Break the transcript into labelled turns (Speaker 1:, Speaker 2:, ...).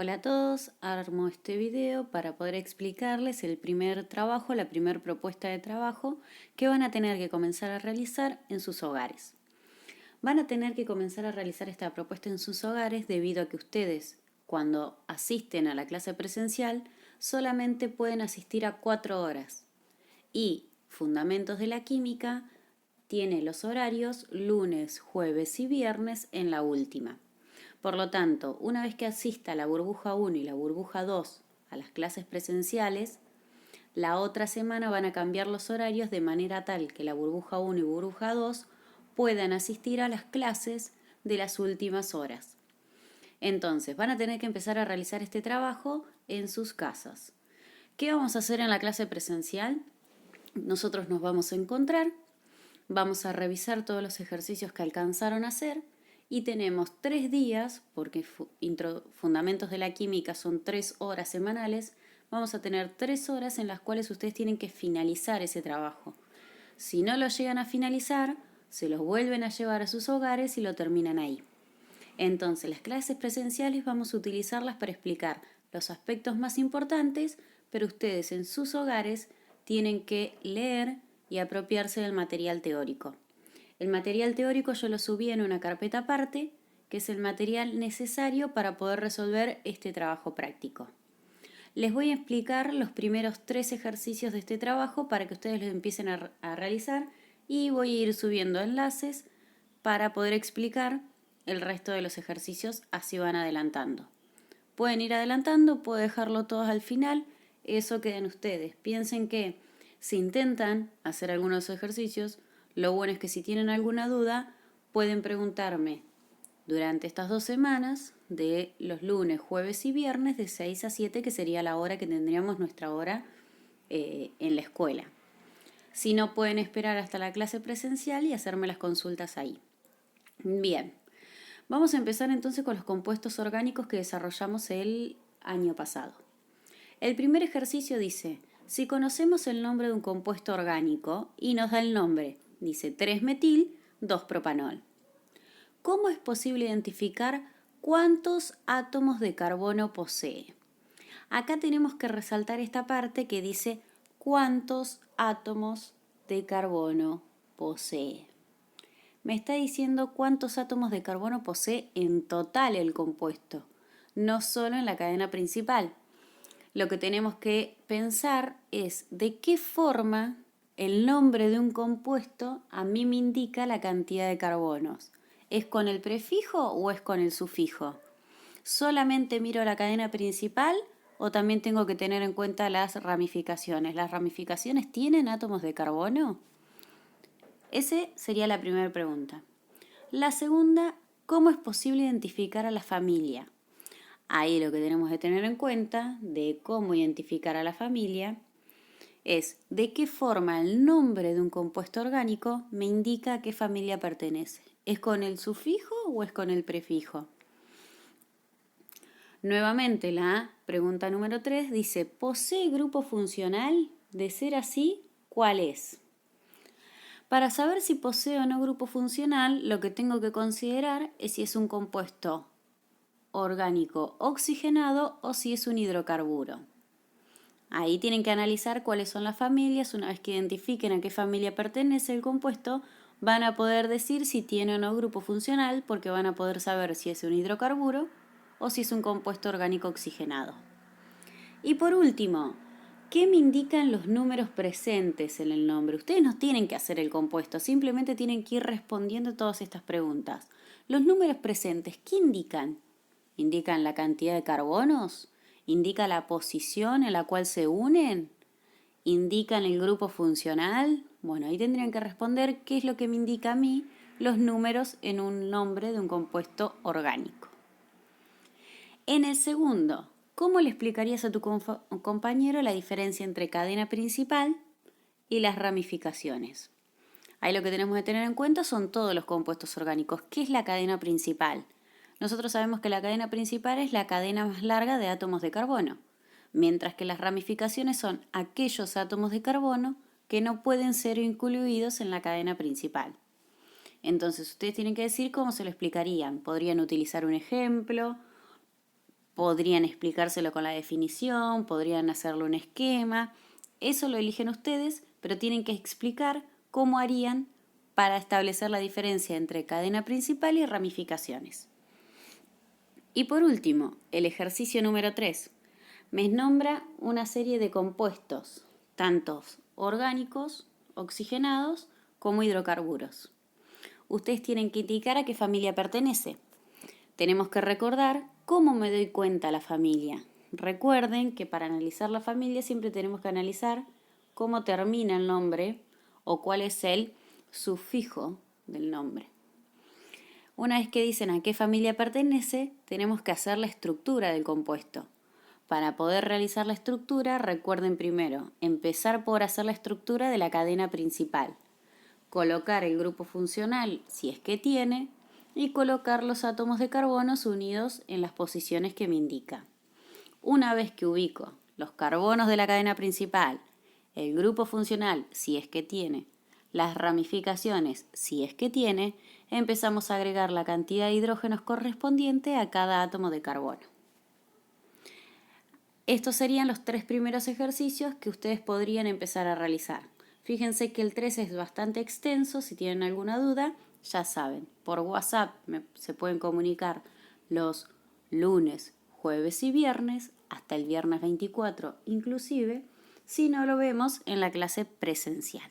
Speaker 1: Hola a todos, armo este video para poder explicarles el primer trabajo, la primera propuesta de trabajo que van a tener que comenzar a realizar en sus hogares. Van a tener que comenzar a realizar esta propuesta en sus hogares debido a que ustedes, cuando asisten a la clase presencial, solamente pueden asistir a 4 horas. Y Fundamentos de la Química tiene los horarios lunes, jueves y viernes en la última. Por lo tanto, una vez que asista la burbuja 1 y la burbuja 2 a las clases presenciales, la otra semana van a cambiar los horarios de manera tal que la burbuja 1 y burbuja 2 puedan asistir a las clases de las últimas horas. Entonces, van a tener que empezar a realizar este trabajo en sus casas. ¿Qué vamos a hacer en la clase presencial? Nosotros nos vamos a encontrar, vamos a revisar todos los ejercicios que alcanzaron a hacer y tenemos 3 días, porque Fundamentos de la Química son 3 horas semanales, vamos a tener 3 horas en las cuales ustedes tienen que finalizar ese trabajo. Si no lo llegan a finalizar, se los vuelven a llevar a sus hogares y lo terminan ahí. Entonces, las clases presenciales vamos a utilizarlas para explicar los aspectos más importantes, pero ustedes en sus hogares tienen que leer y apropiarse del material teórico. El material teórico yo lo subí en una carpeta aparte, que es el material necesario para poder resolver este trabajo práctico. Les voy a explicar los primeros 3 ejercicios de este trabajo para que ustedes los empiecen a realizar y voy a ir subiendo enlaces para poder explicar el resto de los ejercicios, así van adelantando. Pueden ir adelantando, puedo dejarlo todos al final, eso queden ustedes. Piensen que si intentan hacer algunos ejercicios, lo bueno es que si tienen alguna duda, pueden preguntarme durante estas 2 semanas, de los lunes, jueves y viernes, de 6 a 7, que sería la hora que tendríamos nuestra hora en la escuela. Si no, pueden esperar hasta la clase presencial y hacerme las consultas ahí. Bien, vamos a empezar entonces con los compuestos orgánicos que desarrollamos el año pasado. El primer ejercicio dice, si conocemos el nombre de un compuesto orgánico y nos da el nombre, dice 3-metil, 2-propanol. ¿Cómo es posible identificar cuántos átomos de carbono posee? Acá tenemos que resaltar esta parte que dice cuántos átomos de carbono posee. Me está diciendo cuántos átomos de carbono posee en total el compuesto, no solo en la cadena principal. Lo que tenemos que pensar es de qué forma el nombre de un compuesto a mí me indica la cantidad de carbonos. ¿Es con el prefijo o es con el sufijo? ¿Solamente miro la cadena principal o también tengo que tener en cuenta las ramificaciones? ¿Las ramificaciones tienen átomos de carbono? Esa sería la primera pregunta. La segunda, ¿cómo es posible identificar a la familia? Ahí lo que tenemos que tener en cuenta de cómo identificar a la familia es de qué forma el nombre de un compuesto orgánico me indica a qué familia pertenece. ¿Es con el sufijo o es con el prefijo? Nuevamente la pregunta número 3 dice, ¿posee grupo funcional? De ser así, ¿cuál es? Para saber si posee o no grupo funcional, lo que tengo que considerar es si es un compuesto orgánico oxigenado o si es un hidrocarburo. Ahí tienen que analizar cuáles son las familias. Una vez que identifiquen a qué familia pertenece el compuesto, van a poder decir si tiene o no grupo funcional, porque van a poder saber si es un hidrocarburo o si es un compuesto orgánico oxigenado. Y por último, ¿qué me indican los números presentes en el nombre? Ustedes no tienen que hacer el compuesto, simplemente tienen que ir respondiendo todas estas preguntas. Los números presentes, ¿qué indican? ¿Indican la cantidad de carbonos? ¿Indica la posición en la cual se unen? ¿Indican el grupo funcional? Bueno, ahí tendrían que responder qué es lo que me indica a mí los números en un nombre de un compuesto orgánico. En el segundo, ¿cómo le explicarías a tu compañero la diferencia entre cadena principal y las ramificaciones? Ahí lo que tenemos que tener en cuenta son todos los compuestos orgánicos. ¿Qué es la cadena principal? Nosotros sabemos que la cadena principal es la cadena más larga de átomos de carbono, mientras que las ramificaciones son aquellos átomos de carbono que no pueden ser incluidos en la cadena principal. Entonces, ustedes tienen que decir cómo se lo explicarían. Podrían utilizar un ejemplo, Podrían explicárselo con la definición, podrían hacerle un esquema. Eso lo eligen ustedes, pero tienen que explicar cómo harían para establecer la diferencia entre cadena principal y ramificaciones. Y por último, el ejercicio número 3. Me nombra una serie de compuestos, tanto orgánicos, oxigenados, como hidrocarburos. Ustedes tienen que indicar a qué familia pertenece. Tenemos que recordar cómo me doy cuenta la familia. Recuerden que para analizar la familia siempre tenemos que analizar cómo termina el nombre o cuál es el sufijo del nombre. Una vez que dicen a qué familia pertenece, tenemos que hacer la estructura del compuesto. Para poder realizar la estructura, recuerden primero empezar por hacer la estructura de la cadena principal, colocar el grupo funcional si es que tiene y colocar los átomos de carbono unidos en las posiciones que me indica. Una vez que ubico los carbonos de la cadena principal, el grupo funcional si es que tiene, las ramificaciones si es que tiene, empezamos a agregar la cantidad de hidrógenos correspondiente a cada átomo de carbono. Estos serían los 3 primeros ejercicios que ustedes podrían empezar a realizar. Fíjense que el 3 es bastante extenso, si tienen alguna duda, ya saben, por WhatsApp se pueden comunicar los lunes, jueves y viernes, hasta el viernes 24 inclusive, si no lo vemos en la clase presencial.